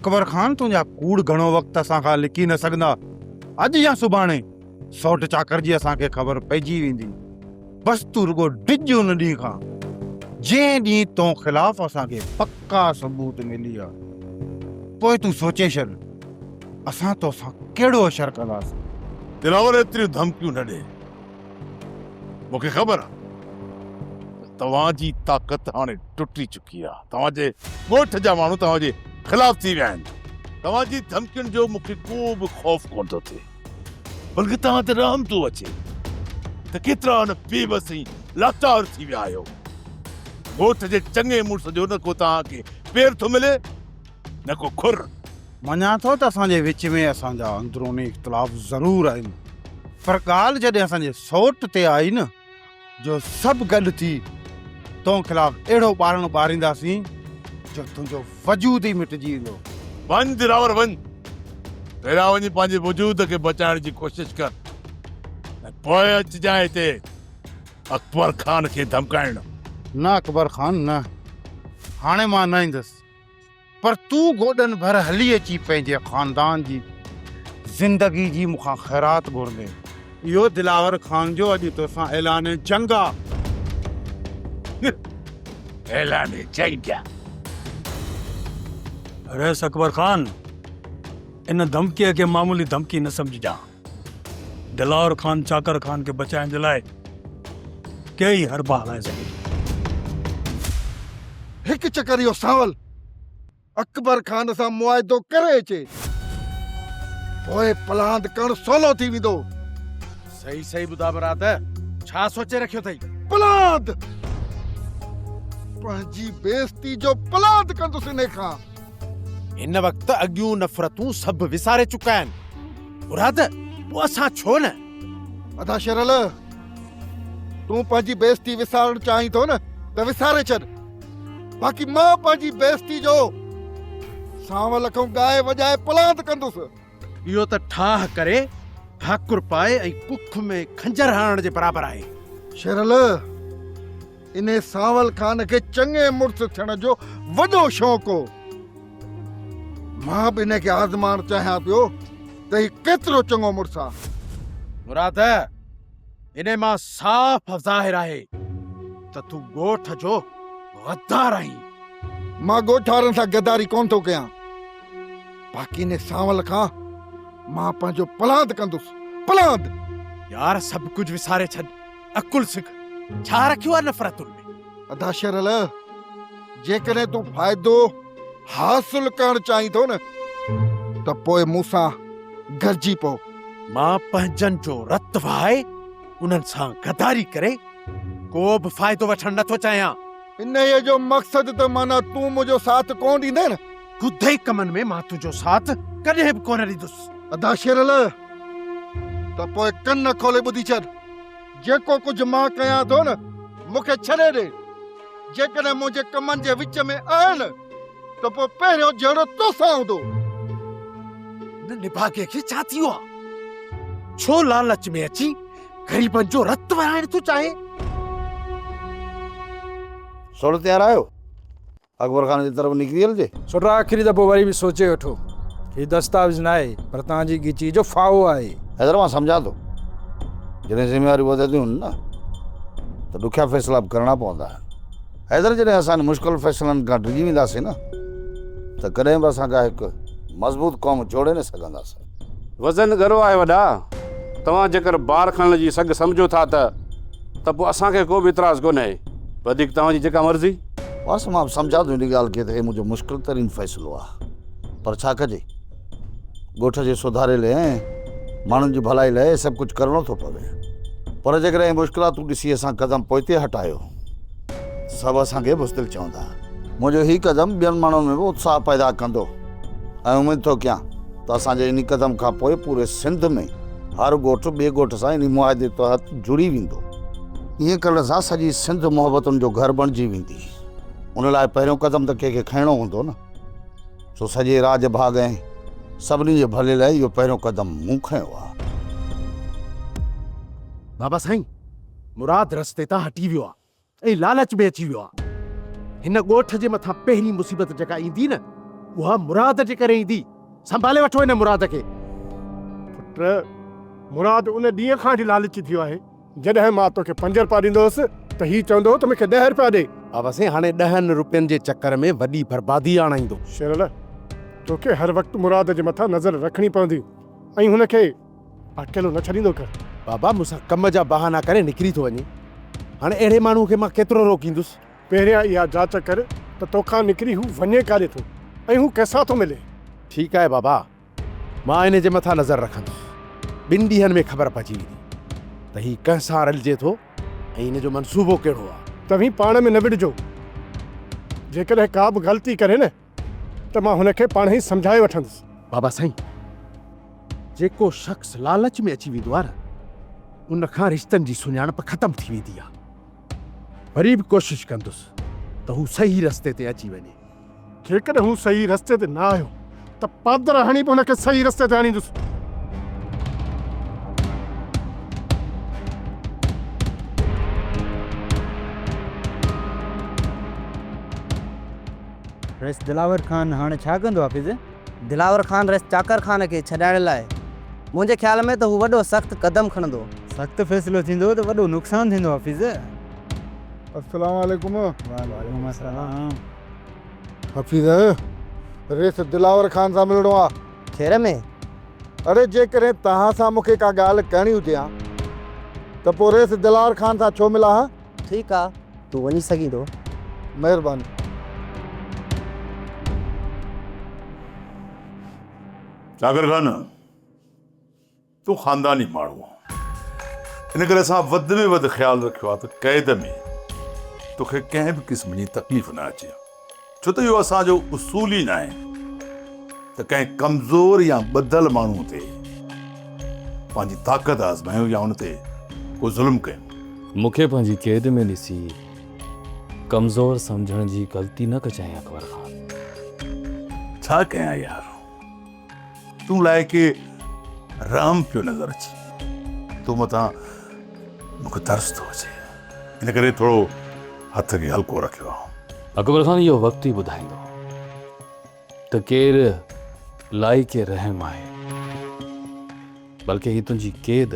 अकबर खान तुंहिंजा कूड़ घणो वक़्तु असां खां लिकी न सघंदा। अॼु या सुभाणे सौट चाकर जी असांखे ख़बर पइजी वेंदी। बस तूं रुगो डिॼ उन ॾींहुं खां जंहिं ॾींहुं तो ख़िलाफ़ असांखे पक्का सबूत मिली आहे। पोइ तूं सोचे छॾ असां तोसां कहिड़ो असरु कंदासीं। दिलावर एतिरियूं धमकियूं न ॾे। मूंखे ख़बर आहे तव्हांजी ताक़त हाणे टुटी चुकी आहे। तव्हांजे ॻोठ जा माण्हू तव्हांजे ख़िलाफ़ थी विया आहिनि। तव्हांजी धमकियुनि जो मूंखे को बि ख़ौफ़ कोन थो थिए, बल्कि तव्हां ते रहम थो अचे त केतिरा न बेबस ऐं लाचार थी विया आहियो। ॻोठ जे चङे मुड़ुस जो न को तव्हांखे पेर थो मिले न को खुर। मञा थो त असांजे विच में असांजा अंदरूनी इख़्तिलाफ़ ज़रूरु आहिनि, पर ॻाल्हि जॾहिं असांजे सौट ते आई न जो सभु गॾु थी तो ख़िलाफ़ अहिड़ो ॿारणु ॿारींदासीं जो तुंहिंजो वजूद ई मिटिजी वेंदो। वञ दिलावर वञ, पहिरियां वञी पंहिंजे वजूद खे बचाइण जी कोशिशि कर ऐं पोइ अचिजांइ हिते अकबर खान खे धमकाइण। न अकबर खान न, हाणे मां न ईंदुसि, पर तूं गोॾनि भर हली अची पंहिंजे ख़ानदान जी ज़िंदगी जी मूंखां ख़ैरात घुरंदे। इहो दिलावर खान जो अॼु तोसां ऐलान जंग आहे। ऐलान जंग। रईस अकबर खान, इन धमकीअ खे मामूली धमकी न सम्झजां। दिलावर खान चाकर खान खे बचाइण जे लाइ कई हरबा हलाए सघे। हिकु चकर इहो सावल अकबर खान सां मुआइदो करे अचे, पोइ पलांद करणु सवलो थी वेंदो। सही सही ॿुधा बरादर, छा सोचे रखियो अथई? पलांद पंहिंजी बेइज़ती जो पलांद कंदुसि इन खां। हिन वक़्तु अॻियूं नफ़रतूं सभु विसारे चुका आहिनि। मुराद, पोइ असां छो न? अदा शरल, तूं पंहिंजी बेइज़ती विसारण चाहीं थो न त विसारे छॾ, बाक़ी मां पंहिंजी बेइज़ती जो सावल खां ॻाए वॼाए पलांद कंदुसि। इहो त ठाह करे ठाकुर पाए ऐं कुख में खंजर हणण जे बराबरि आहे। शरल, इन सावल खान खे चङे मुड़ुस थियण जो वॾो शौक़ु हो। मां बि इन खे आज़माइण चाहियां पियो त ही केतिरो चङो मुड़ुस आहे। मुराद, इन मां साफ़ ज़ाहिर आहे त तूं ॻोठ जो गद्दार आहीं। मां ॻोठारनि सां गद्दारी कोन थो कयां, बाक़ी इन सावल खां मां पंहिंजो पलांद कंदुसि। पलांद यार, सभु कुझु विसारे छॾ, अकुल सिख। छा रखियो आहे नफ़रतुनि में? अदा शरल, जेकॾहिं तूं फ़ाइदो हासिल करणु चाहीं थो न त पोइ मूंसां गॾिजी पओ। मां पंहिंजनि जो रत वहाए उन्हनि सां गद्दारी करे को बि फ़ाइदो वठणु नथो चाहियां। इन जो मक़सदु त माना तूं मुंहिंजो साथ कोन ॾींदे न। गुद्धे कमनि में मां तुंहिंजो साथ कॾहिं बि कोन ॾींदुसि। अदा शरल, त पोइ कन खोले ॿुधी छॾ। जेको कुझु मां कयां थो न मूंखे छॾे ॾे। जेकॾहिं मुंहिंजे कमनि जे विच में आहिनि त पोइ पहिरियों जहिड़ो तोसां हूंदो। न निभागे खे छा थी वियो आहे? छो लालच में अची ग़रीबनि जो रत वहाइण थो चाहे? सोड़ तयार आयो? अकबर खान जी तरफ निकिरी हलजे। सुठो, आख़िरी दफ़ो वरी बि सोचे वठो। हीउ दस्तावेज़ न आहे, पर तव्हांजी ॻिची जो फाओ आहे। हैदर, मां सम्झां थो, जॾहिं ज़िम्मेवारियूं वधंदियूं आहिनि न त ॾुखिया फ़ैसिला बि करणा पवंदा आहिनि। हैदर, जॾहिं असां मुश्किल फ़ैसिलनि खां डिॼी वेंदासीं न त कॾहिं बि असांखां हिकु मज़बूत क़ौम जोड़े न सघंदासीं। वज़न घणो आहे वॾा। तव्हां जेकर बार खणण जी सघ सम्झो था त पोइ असांखे को बि इतराज़ कोन्हे। वधीक तव्हांजी जेका मर्ज़ी। बसि मां सम्झां थो इन ॻाल्हि खे त हे मुंहिंजो मुश्किल तरीन फ़ैसिलो आहे, पर छा कजे, ॻोठ जे सुधारे लाइ, माण्हुनि जी भलाई लाइ सभु कुझु करिणो थो पवे। पर जेकॾहिं मुश्किलातूं ॾिसी असां क़दम पोइते हटायो, सभु असांखे बुज़दिल चवंदा। मुंहिंजो हीउ क़दम ॿियनि माण्हुनि में बि उत्साह पैदा कंदो ऐं उमेद थो कयां त असांजे इन क़दम खां पोइ पूरे सिंध में हर ॻोठ ॿिए ॻोठ सां इन मुआदे तहत जुड़ी वेंदो। ईअं करण सां सॼी सिंध मोहबतुनि जो घर बणिजी वेंदी। उन लाइ पहिरियों क़दम त कंहिंखे खणणो हूंदो न। सो सॼे राज भाग ऐं सभिनी जे भले लाइ इहो पहिरियों क़दम मूं खयो आहे। बाबा साईं, मुराद रस्ते तां हटी वियो आहे ऐं लालच में अची वियो आहे। हिन ॻोठ जे मथां पहिरीं मुसीबत जेका ईंदी न, उहा मुराद जे करे ईंदी। संभाले वठो हिन मुराद खे। मुराद उन ॾींहं खां लालची थियो आहे जॾहिं मां तोखे 5 रुपया ॾींदोसि त हीउ चवंदो त मूंखे 10 रुपया ॾे। बाबा साईं हाणे 10 रुपयनि जे चक्कर में वॾी बर्बादी आणाईंदो। शेरल, तोखे हर वक़्तु मुराद जे मथां नज़र रखणी पवंदी ऐं हुनखे अकेलो न छॾींदो कर। बाबा मूंसां कम जा बहाना करे निकिरी थो वञे। हाणे अहिड़े माण्हू खे मां केतिरो रोकींदुसि। पहिरियां इहा जांच कर त तोखां निकिरी हू वञे काॾे थो ऐं हू कंहिंसां थो मिले। ठीकु आहे बाबा, मां इन जे मथां नज़र रखंदुसि। 2 ॾींहंनि में ख़बर पइजी वेंदी त हीउ कंहिंसां रलिजे थो ऐं हिन जो मनसूबो कहिड़ो आहे। तव्हीं पाण में न विढ़जो। जेकॾहिं का बि ग़लती करे न त मां हुनखे पाण ई सम्झाए वठंदुसि। बाबा साईं, जेको शख़्स लालच में अची वेंदो आहे न, उन खां रिश्तनि जी सुञाणप ख़तम थी वेंदी आहे। वरी बि कोशिशि कंदुसि त हू सही रस्ते ते अची वञे। जेकॾहिं हू सही रस्ते ते न आयो त पादर हणी बि हुनखे सही रस्ते ते आणींदुसि। रईस दिलावर ख़ान हाणे छा कंदो हाफ़िज़? दिलावर ख़ान रईस चाकर ख़ान खे छॾाइण लाइ मुंहिंजे ख़्याल में त हू वॾो सख़्तु क़दम खणंदो। सख़्तु फ़ैसिलो थींदो त वॾो नुक़सानु थींदो हाफ़िज़। अस्सलाम वालेकुम। वालेकुम अस्सलाम। हफ़ीज़, रेस दिलावर ख़ान सां मिलणो आहे। खेर में? अरे जेकॾहिं तव्हां सां मूंखे का ॻाल्हि करणी हुजे हा त पोइ रेस दिलावर ख़ान सां छो मिला हा? ठीकु आहे, तूं वञी सघीं थो। महिरबानी। चाकर ख़ान, तूं ख़ानदानी माण्हू आहे, इन करे असां वधि में वधि ख़्यालु रखियो आहे त क़ैद में तोखे कंहिं बि क़िस्म जी तकलीफ़ न अचे। छो त इहो असांजो उसूल ई न आहे त कंहिं कमज़ोर या ॿधल माण्हू ते पंहिंजी ताक़त आज़मायूं या हुन ते को ज़ुल्म कयूं। मूंखे पंहिंजी क़ैद में ॾिसी कमज़ोर सम्झण जी ग़लती न कजांइ अकबर ख़ान। छा कयां यार, तूं लाइक़े राम पियो नज़र अचे। तूं मथां मूंखे तरस थो अचे, इन करे थोरो हथ खे हल्को रखियो आहे। अकबर ख़ान, इहो वक़्तु ई ॿुधाईंदो त केरु लाइक़े रहम आहे, बल्कि ही तुंहिंजी क़ैद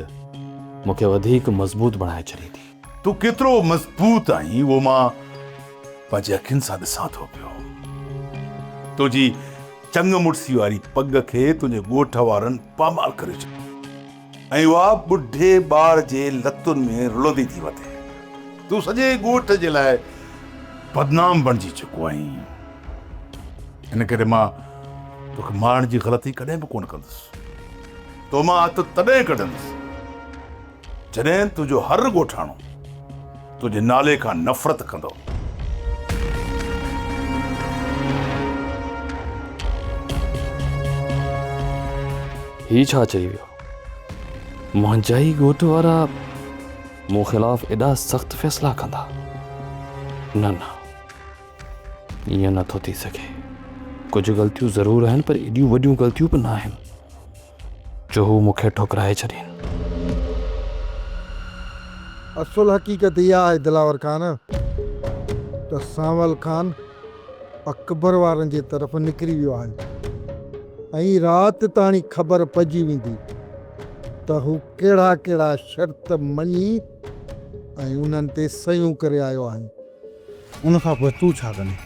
मूंखे वधीक मज़बूत बणाए छॾींदी। तूं केतिरो मज़बूत आहीं उहो मां पंहिंजे अखियुनि सां ॾिसां थो पियो। तुंहिंजी चंग मुड़सी वारी पग खे तुंहिंजे ॻोठ वारनि पामाल करे छॾियो ऐं उहा ॿुढे ॿार जे लतुनि में रुलंदी थी वधे। तूं सॼे ॻोठ जे लाइ बदनाम बणिजी चुको आहीं। इन करे मां तोखे मारण जी ग़लती कॾहिं बि कोन कंदुसि। तो मां हथ तॾहिं कढंदुसि जॾहिं तुंहिंजो हर ॻोठाणो तुंहिंजे नाले खां नफ़रत कंदो। ही छा चई वियो? मुंहिंजा ई ॻोठ वारा मूं ख़िलाफ़ एॾा सख़्तु फ़ैसिला कंदा? न न, ईअं नथो थी सघे। कुझु ग़लतियूं ज़रूरु आहिनि, पर एॾियूं वॾियूं ग़लतियूं बि न आहिनि जो हू मूंखे ठुकराए छॾीनि। असुल हक़ीक़त इहा आहे दिलावर ख़ान त सांवल ख़ान अकबर वारनि जे तरफ़ निकिरी वियो आहे ऐं राति ताणी ख़बर पइजी वेंदी त हू कहिड़ा कहिड़ा शर्त मञी ऐं उन्हनि ते सयूं करे आयो आहे। उन खां पोइ तूं छा कंदे?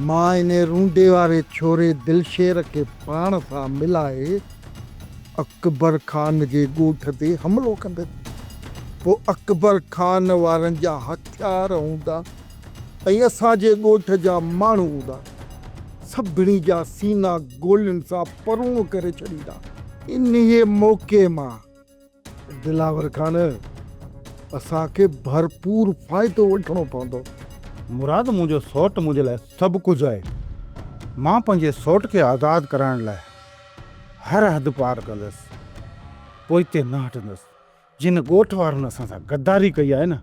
मां इन रूंडे वारे छोरे दिलशेर खे पाण सां मिलाए अकबर ख़ान जे ॻोठ ते हमिलो कंदुसि। पोइ अकबर ख़ान वारनि जा हथियार हूंदा ऐं असांजे ॻोठ जा माण्हू हूंदा, सभिनी जा सीना गोलियुनि सां परूं करे छॾींदा। इन्हीअ मौक़े मां दिलावर ख़ान असांखे भरपूर फ़ाइदो वठणो पवंदो। मुराद, मुंहिंजो सौट मुंहिंजे लाइ सभु कुझु आहे। मां पंहिंजे सौट खे आज़ादु कराइण लाइ हर हद पार कंदुसि, पोइ हिते न हटंदुसि। जिन ॻोठ वारनि असां सां गद्दारी कई आहे न,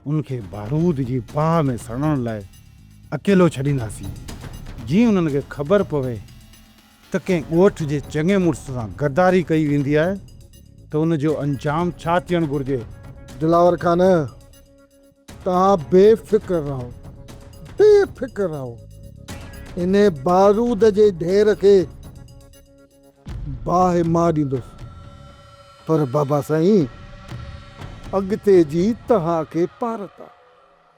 उनखे बारूद जी बाह में सड़ण लाइ अकेलो छॾींदासीं। जीअं उन्हनि खे ख़बर पवे त कंहिं ॻोठ जे चङे मुड़ुस सां गद्दारी कई वेंदी आहे त उनजो अंजाम छा थियणु घुरिजे। दिलावर ख़ान, तव्हां बेफ़िक्र रहो, बेफ़िक्र रहो। इन बारूद जे ढेर खे बाहि मां ॾींदुसि, पर बाबा साईं अॻिते जी तव्हांखे पारत आहे।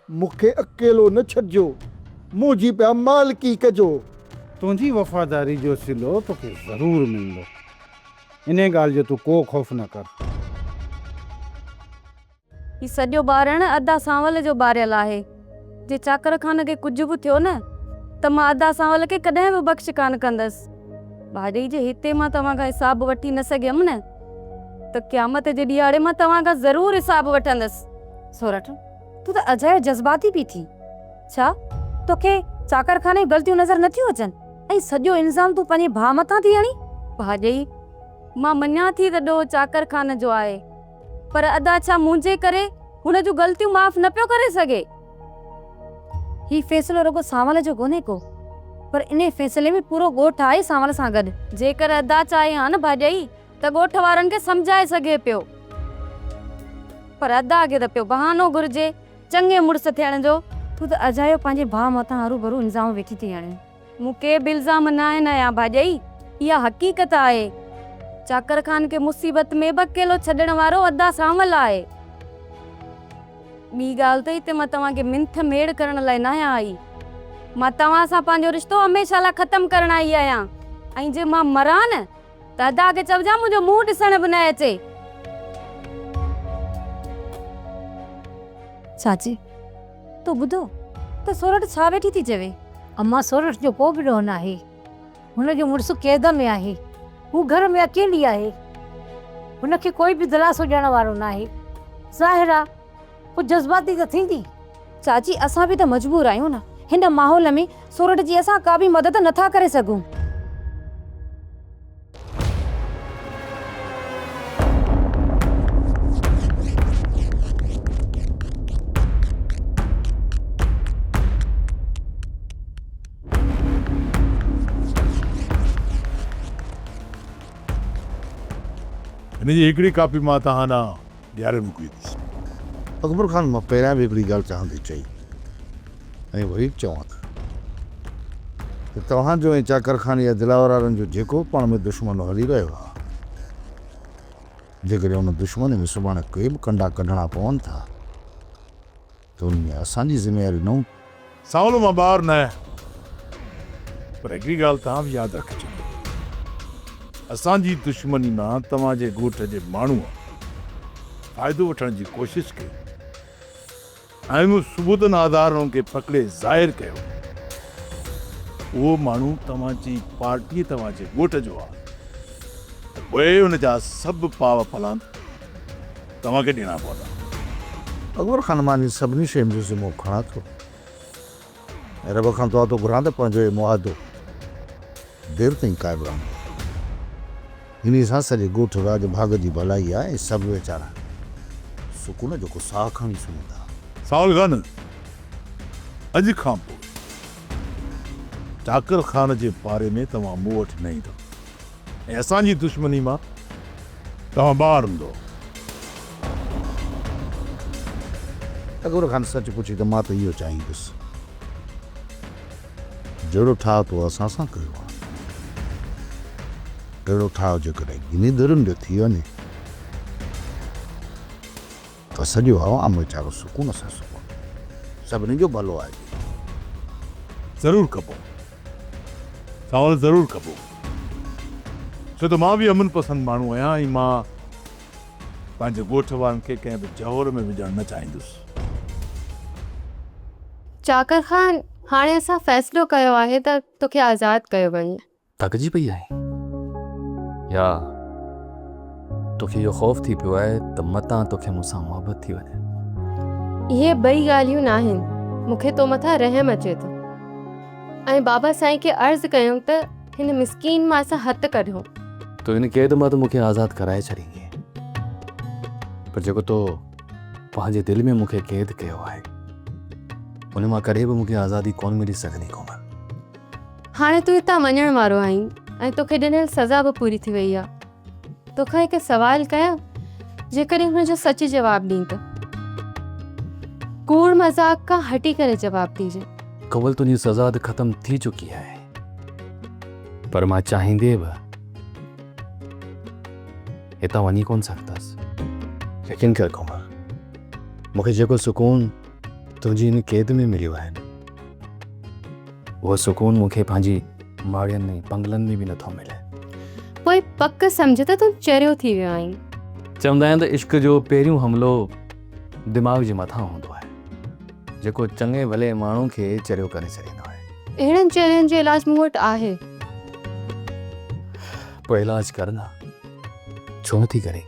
मूंखे अकेलो न छॾिजो, मुंहिंजी पिया मालिकी कजो। तुंहिंजी वफ़ादारी जो सिलो तोखे ज़रूरु मिलंदो, इन ॻाल्हि जो तूं को ख़ौफ़ न कर। ही सॼो ॿारु अदा सांवल जो ॿारियल आहे। जे चाकर खान खे कुझु बि थियो न त मां अदा सांवल खे कॾहिं बि बख़्श कान कंदसि। भाॼी जे हिते मां तव्हां खां हिसाब वठी न सघियमि न, त क़यामत जे ॾियारे मां तव्हां खां ज़रूरु हिसाब वठंदसि। सोरठ, तूं त अजायो जज़्बाती पई थी। छा तोखे चाकर खाने जी ग़लतियूं नज़र नथियूं अचनि ऐं सॼो इल्ज़ाम तूं पंहिंजे भाउ मथां थी हणी? भाॼी, मां मञा थी त ॾोह चाकर खान जो आहे, पर अदा छा मुंहिंजे करे हुन जूं ग़लतियूं माफ़ न पियो करे सघे? ही फ़ैसिलो रुगो सांवल जो कोन्हे को, पर इन फ़ैसिले में पूरो ॻोठ आहे सांवल सां गॾु। जेकर अदा चाहे हा न भाॼई त ॻोठ वारनि खे सम्झाए सघे पियो, पर अदा खे त पियो बहानो घुर्जे चङे मुड़ुस थियण जो। तूं त अजायो पंहिंजे भाउ मथां हरू भरू इल्ज़ाम वेठी थी हणे। मूंखे बि इल्ज़ाम न आहे नया भाॼई, इहा हक़ीक़त आहे। चाकर खान के मुसीबत में बि अकेलो छॾण वारो अदा सांवल आहे। ॿी ॻाल्हि त हिते मां तव्हांखे मिंथ मेड़ करण लाइ न आई, मां तव्हां सां पंहिंजो रिश्तो हमेशह लाइ ख़तमु करण आई आहियां। ऐं जे मां मरां न त अदा खे चवजां मुंहिंजो मुंहुं ॾिसण बि न अचे। चाची, तूं ॿुधो त सोरठ छा वेठी थी चवे? अम्मा, सोरठ जो को बि ॾोह न आहे। हुनजो मुड़ुसु क़ैद में आहे, हू घर में अकेली आहे, हुनखे कोई बि दिलासो ॾियण वारो न आहे। ज़ाहिर आहे पोइ जज़्बाती त थींदी। चाची, असां बि त मजबूर आहियूं न, हिन माहौल में सोरठ जी असां का बि मदद नथा करे सघूं। हिनजी हिकिड़ी कापी मां तव्हां ना ॾियारे मोकिली अथसि। अकबर खान, मां पहिरियां बि हिकिड़ी ॻाल्हि चवंदी चई ऐं वरी चवां थो त तव्हांजो ऐं चाकर खान या दिलावर वारनि जो जेको पाण में दुश्मन हली रहियो आहे, जेकॾहिं हुन दुश्मन में सुभाणे के बि कंडा कढणा पवनि था त उन में असांजी ज़िमेवारी न हूंदी। सावलो मां ॿार न आहियां, पर हिकिड़ी ॻाल्हि तव्हां बि यादि रखिजो, असांजी दुश्मनी मां तव्हांजे ॻोठ जे माण्हूअ फ़ाइदो वठण जी कोशिशि कई ऐं मूं सबूतनि आधारनि खे पकड़े ज़ाहिर कयो। उहो माण्हू तव्हांजी पार्टी तव्हांजे ॻोठ जो आहे, त पोइ हुन जा सभु पाव फलान तव्हांखे ॾियणा पवंदा। अकबर खान, मां सभिनी शयुनि जो ज़िमो खणां थो ऐं रब खां दुआ थो घुरां त पंहिंजो इहो मुआदो देरि ताईं क़ाइमु रहंदो। इन सां सॼे ॻोठ राज भाग जी भलाई आहे ऐं सभु वीचारा सुकून जो को साह खणी सुम्हनि था। सावल खान, अॼु खां पोइ चाकर खान जे बारे में तव्हां मूं वटि न ईंदो ऐं असांजी दुश्मनी मां तव्हां ॿाहिरि हूंदो। अकबर खान, सच पुछी त मां त इहो चाहींदुसि, जहिड़ो ठाह तो असां सां कयो आहे, अहिड़ो ठाह जेकॾहिं गिनी दरुनि जो थी वञे त सॼो आवाम वीचारो सुकून सां सुम्हे। सभिनी जो भलो आहे। ज़रूरु कबो सावल, ज़रूरु कबो, छो त मां बि अमन पसंदि माण्हू आहियां ऐं मां पंहिंजे ॻोठ वारनि खे कंहिं बि जौहर में विझणु न चाहींदुसि। चाकर खान, हाणे असां फ़ैसिलो कयो आहे त तोखे आज़ादु कयो वञे। तकजी पई आहे या तोखे इहो ख़ौफ़ थी पियो आहे त मतां तोखे मूंसां मुहबत थी वञे? इहे ॿई ॻाल्हियूं न आहिनि, मूंखे तो मथां रहम अचे थो ऐं बाबा साईं खे अर्ज़ु कयूं त हिन मिसकीन मां असां हथु कढूं। तो हिन क़ैद मां त मूंखे आज़ादु कराए छॾींदी, पर जेको तो पंहिंजे दिलि में मूंखे क़ैद कयो आहे उन मां कॾहिं बि मूंखे आज़ादी कोन मिली सघंदी। कोमल, हाणे तूं हितां वञण वारो आहीं ऐं तोखे ॾिनल सज़ा बि पूरी थी वई आहे। तोखां हिकु सवाल कयां, जेकॾहिं हुनजो सच जवाबु ॾीं त कूड़ मज़ाक खां हटी करे जवाबु ॾिजे। कवल तुझी सज़ा तो ख़त्म थी चुकी है, पर मां चाहींदे बि हितां वञी कोन सघंदसि। यकीन कर कोमल, मूंखे जेको सुकून तुंहिंजी इन क़ैद में मिलियो आहे न, उहो सुकून मूंखे पंहिंजी माड़ियुनि में पंगलनि में बि नथो मिले। पोइ पक सम्झ त तूं चरियो थी वियो आहीं। चवंदा आहिनि त इश्क जो पहिरियों हमिलो दिमाग़ जे मथां हूंदो आहे, जेको चङे भले माण्हू खे चरियो करे छॾींदो आहे। अहिड़नि चरियनि जो इलाज मूं वटि आहे। पोइ इलाज कर न, छो नथी करे?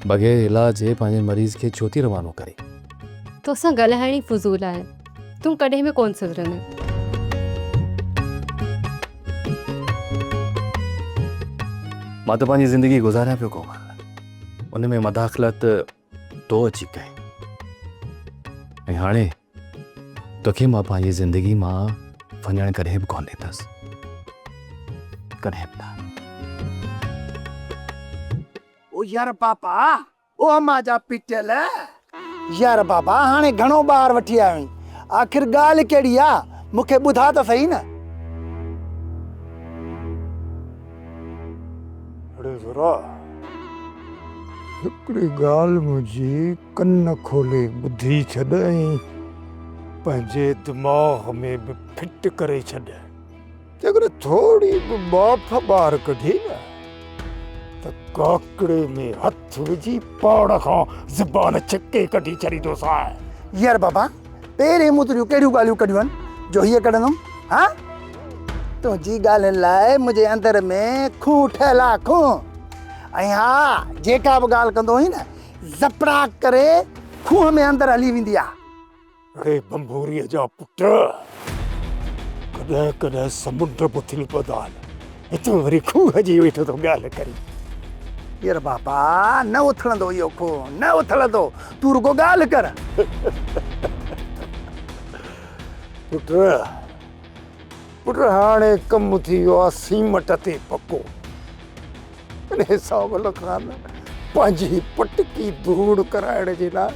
बग़ैर इलाज जे पंहिंजे मरीज़ खे छो थी रवानो करे? तोसां ॻाल्हाइण ई फज़ूल आहे, तूं कॾहिं बि कोन सुधरंदे। मां त पंहिंजी ज़िंदगी गुज़ारियां पियो कोमल, उन में मदाख़लत तो अची कई, ऐं हाणे तोखे मां पंहिंजी ज़िंदगी मां वञणु कॾहिं बि कोन ॾींदसि, कॾहिं बि न। ओ यार पापा, ओ अम्मा जा पिटल यार बाबा, हाणे घणो ॿार वठी आयो आहीं, आख़िर ॻाल्हि कहिड़ी आहे, मूंखे ॿुधा त सही न। अरे ज़रा हिकिड़ी ॻाल्हि मुंहिंजी कन खोले ॿुधी छॾ ऐं पंहिंजे दिमाग़ में बि फिट करे छॾ। जेकर थोड़ी बि बाफ़ ॿार कढी न त काकड़े में हथ विझी पाड़ खां ज़बान छिके कढी छॾींदोसांइ। यार बाबा, पहिरें मूं तुंहिंजूं कहिड़ियूं ॻाल्हियूं कढियूं आहिनि जो हीअ कढंदुमि? हा, तुंहिंजी ॻाल्हियुनि लाइ मुंहिंजे अंदर में खूं ठहियल आहे, खूं। ऐं हा, जेका बि ॻाल्हि कंदो हुई न, ज़पड़ाक करे खूह में अंदरि हली वेंदी आहे। अरे बंबोरीअ जा पुट, कॾहिं कॾहिं समुंड बुथिल पदान, हिते वरी खूह जी वेठो तो ॻाल्हि करी। यार बाबा, न उथलंदो इहो खूह, न उथलंदो, तूं रुगो ॻाल्हि कर। पुट हाणे कमु थी वियो आहे सीमट ते पको। इन हिसाब खां पंहिंजी पटकी दूर कराइण जे लाइ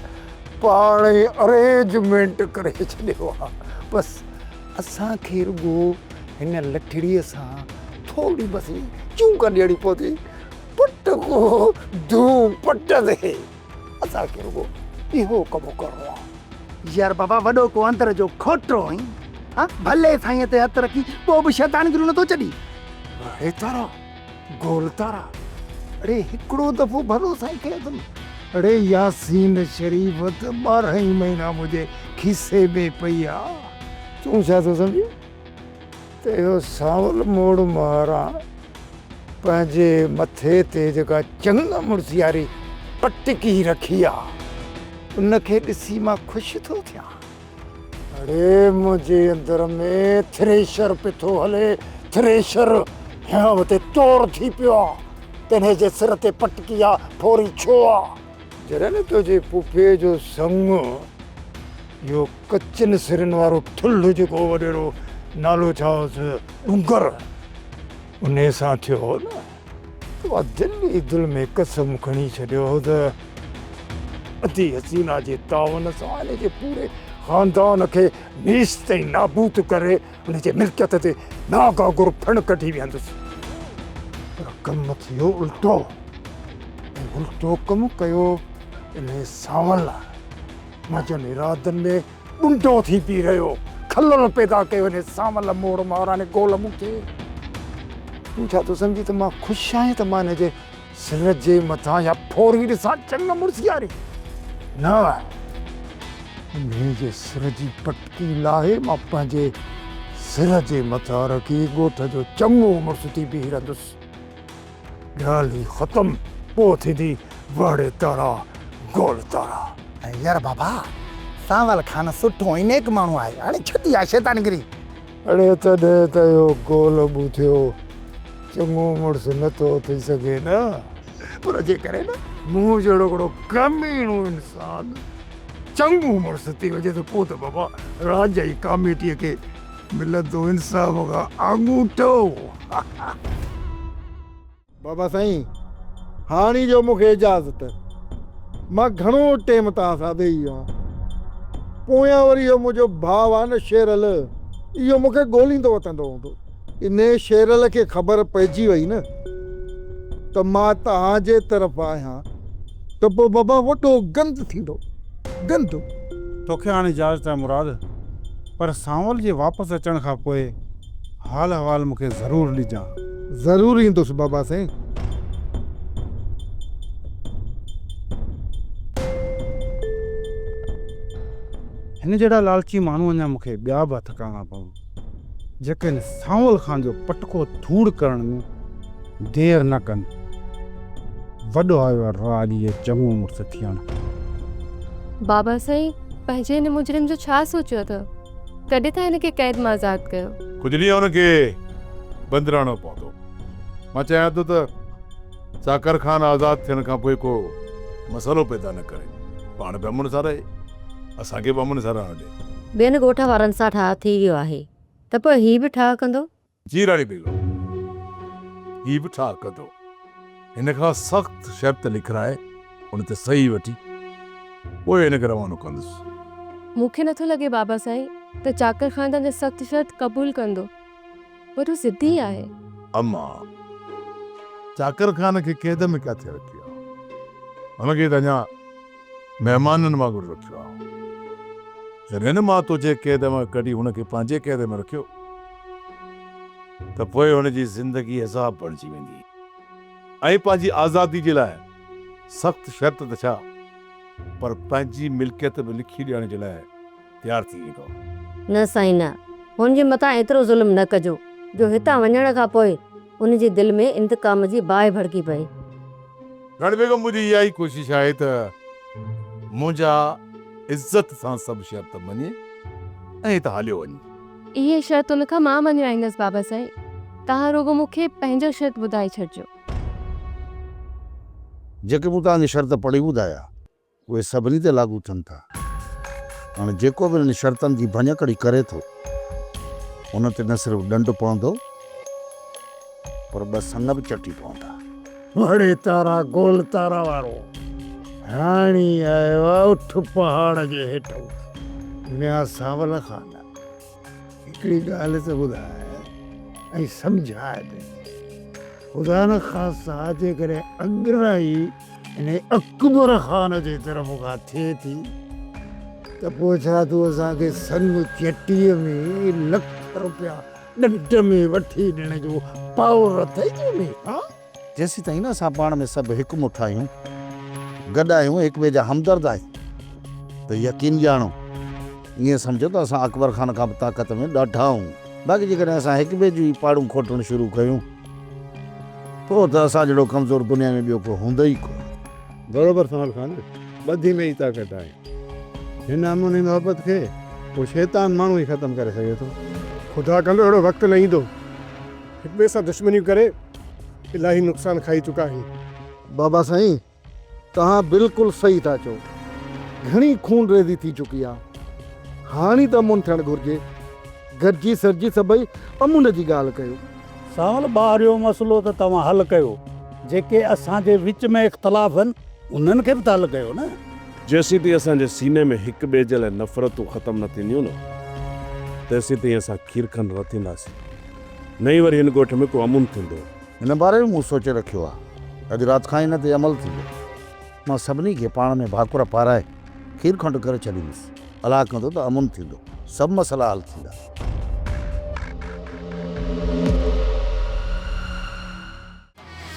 पाण ई अरेंजमेंट करे छॾियो आहे। बसि असांखे रुगो हिन लठड़ीअ सां थोरी बसि चूक ॾियणी पवंदी, पट को धूम पट ते असांखे रुगो इहो कमु करिणो आहे। यार बाबा, वॾो को अंदर जो खोटो हुई, हाँ, भले साईं ते हथ रखी पोइ बि शैतानगिरी नथो छॾी। हे तारा गोल तारा, अरे हिकिड़ो दफ़ो भलो साईं खे अथमि। अरे यासीन शरीफ़ त 12 ई महीना मुंहिंजे खीसे में पई आहे। तूं छा थो सम्झी त इहो सावल मोड़ महारां पंहिंजे मथे ते जेका चङा मुड़सियारी पटकी रखी आहे, उनखे ॾिसी मां ख़ुशि थो थियां। अरे मुंहिंजे अंदर में थ्रेशर पियो थो हले, थ्रेशर हिन ते तौर थी पियो आहे, तंहिं जे सिर ते पटकी आहे, फोरी छो आहे? जॾहिं न तुंहिंजे पुफे जो संग इहो कचनि सिरनि वारो ठुल्ह जेको वॾेरो नालो छा हुअसि, डुंगर, उन सां थियो हो न, उहा दिलि ई दिलि में कसम खणी छॾियो हो त अती हसीना जे तावन सां इन जे पूरे ख़ानदान खे नीस ताईं नाबूद करे उन जे मिल्कियत ते नागा गुर फण कढी वेंदुसि। पर कमु थियो उल्टो, ऐं उल्टो कमु कयो इन सावल मुंहिंजनि इरादनि में ॾुंडो थी पी रहियो, खलल पैदा कयो इन सावल मोड़ महारां ने गोल मूंखे। तूं छा थो सम्झी त मां ख़ुशि आहियां त मां हिन जे सिर जे मथां या फोरी ॾिसां चङ मुड़सियारी? न, उन जे सिर जी पटकी लाहे मां पंहिंजे सिर जे मथां रखी ॻोठ जो चङो मुड़ुस थी बीह रहंदुसि। ॻाल्हि ई ख़तमु, पोइ थींदी वाड़े तारा गोल तारा। यार बाबा, सावल खान सुठो ई नेक माण्हू आहे, हाणे छॾी आहे शैतानगिरी। अड़े तॾहिं त इहो गोल ॿुधियो चङो मुड़ुस नथो थी सघे न, पर जेकॾहिं न मूं जहिड़ो हिकिड़ो कमीणो इंसान चङो मुड़ुस थी वञे त पोइ त बाबा राज जी कमेटीअ खे मिलंदो इंसाफ़ खां आङूठो। बाबा साईं, हाणे जो मूंखे इजाज़त, मां घणो टाइम तव्हां सां वेही आहियां। पोयां वरी इहो मुंहिंजो भाउ आहे न शेरल, इहो मूंखे ॻोल्हींदो वठंदो हूंदो। इन शेरल खे ख़बर पइजी वई न त मां तव्हांजे तरफ़ आहियां त पोइ बाबा वॾो गंद थींदो, गंद। तोखे हाणे इजाज़त आहे मुराद, पर सांवल जे वापसि अचण खां पोइ हाल अहवाल मूंखे ज़रूरु ॾिजां। ज़रूरु ईंदुसि बाबा साईं। हिन जहिड़ा लालची माण्हू अञा मूंखे ॿिया बि हथ करणा पवनि, जेके हिन सांवल खान जो पटको धूड़ करण में देरि न कनि। वॾो आयो आहे राॼ चङो मुड़ुसु थियण। बाबा साईं, पंहिंजे हिन मुजरिम जो छा सोचियो अथव? कॾहिं त हिनखे क़ैद मां आज़ादु कयो? कुझु ॾींहं हुनखे बंदि रहणो पवंदो। मां चाहियां थो त चाकर खान आज़ादु थियण खां पोइ को मसइलो पैदा न करे, पाण बि अमुन सां रहे, असांखे बि अमुन सां रहणु ॾे। ॿियनि ॻोठ वारनि सां ठाह थी वियो आहे त पोइ हीउ बि ठाह कंदो? जी राणी बेगम, हीउ बि ठाह कंदो। हिन खां सख़्तु शर्त लिखाए उन ते सही वठी पोइ हिनखे रवानो कंदुसि। मूंखे नथो लॻे बाबा साईं त चाकर खानदान जी सख़्तु शर्त क़बूल कंदो, पर हू ज़िद्दी आहे। अम्मा, चाकर खान खे क़ैद में किथे रखियो आहे? हुनखे त अञा महिमाननि वांगुरु रखियो आहे। जॾहिं मां तुंहिंजे क़ैद मां कढी हुनखे पंहिंजे क़ैद में रखियो त पोइ हुनजी ज़िंदगी अज़ाब बणिजी वेंदी। ऐं पंहिंजी आज़ादी जे लाइ सख़्तु शर्त त छा, पर पंहिंजी मिल्कियत बि लिखी ॾियण जे लाइ तयारु थी वेंदो। न साईं न, हुनजे मथां एतिरो ज़ुल्म न कजो जो हितां वञण खां पोइ उनजे दिलि में इंतकाम जी बाहि भड़की पए। राणी बेगम, मुंहिंजी इहा ई कोशिशि आहे त मुंहिंजा इज़त सां सभु शर्त मञे ऐं त हलियो वञे। इहे शर्त उन खां मां मञाईंदसि बाबा साईं, तव्हां रुगो मूंखे पंहिंजो शर्त ॿुधाए छॾिजो। जेके मूं तव्हांजी शर्त पढ़ी ॿुधाया उहे सभिनी ते लागू थियनि था। हाणे जेको बि हिन शर्तनि जी भञकड़ी करे थो उन ते न सिर्फ़ु ॾंड पवंदो पर ॿ सन बि चटी पवंदा। वड़े तारा गोल तारा वारो हाणी आयो आहे उठ पहाड़ जे हेठो मियां सांवल खान। हिकिड़ी ॻाल्हि त ॿुधाए ऐं सम्झाए ॾे, ख़ुदा न ख़ासा जेकॾहिं अंग्राई इन अकबर खान जे तरफ़ खां थिए थी त पोइ छा तूं असांखे सन चटीअ में लख रुपया ॾंड में वठी ॾियण जो पावर अथई तुंहिंजे? हा, जेसीं ताईं न असां पाण में सभु हिकु मुठ आहियूं, गॾु आहियूं, हिक ॿिए जा हमदर्द आहियूं, त यकीन ॼाणो ईअं सम्झो त असां अकबर खान खां बि ताक़त में ॾाढा आहियूं। बाक़ी जेकॾहिं असां हिक ॿिए जी पाड़ूं खोटणु शुरू कयूं पोइ त असां जहिड़ो कमज़ोर दुनिया में ॿियो को हूंदो ई कोन। बराबरि सांवल खान, ॿधी में ई ताक़त आहे। हिन अमुन मोहबत खे पोइ शैतान माण्हू ई ख़तमु करे सघे थो। ख़ुदा कंदो अहिड़ो वक़्तु न ईंदो। हिक ॿिए सां दुश्मनियूं करे इलाही नुक़सान खाई चुका आहियूं। बाबा साईं, तव्हां बिल्कुलु सही था चओ। घणी खून रेज़ी थी चुकी आहे। हाणे त अमुन थियणु घुरिजे। गॾिजी सरजी सभई अमुन जी ॻाल्हि कयो। सांवल ॿाहिरि जो मसइलो त तव्हां हल कयो, जेके असांजे विच में इख़्तिलाफ़ आहिनि उन्हनि खे बि त हल कयो न। जेसीं ताईं असांजे सीने में हिक ॿिए जे लाइ नफ़रतूं ख़तमु न थींदियूं न तेसीं ताईं असां खीरखंड न थींदासीं। न ई वरी हिन ॻोठ में को अमुन थींदो। हिन बारे में मूं सोचे रखियो आहे, अॼु राति खां हिन ते अमल थींदो। मां सभिनी खे पाण में भाकुर पाराए खीरखंड करे छॾींदुसि। अलाह कंदो त अमुन थींदो, सभु मसइला हल थींदा।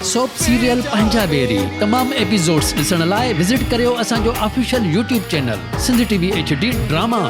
सोप सीरियल पंजाबेरी तमाम एपिसोड्स ॾिसण लाइ विज़िट करियो असांजो official YouTube channel Sindh TV HD drama.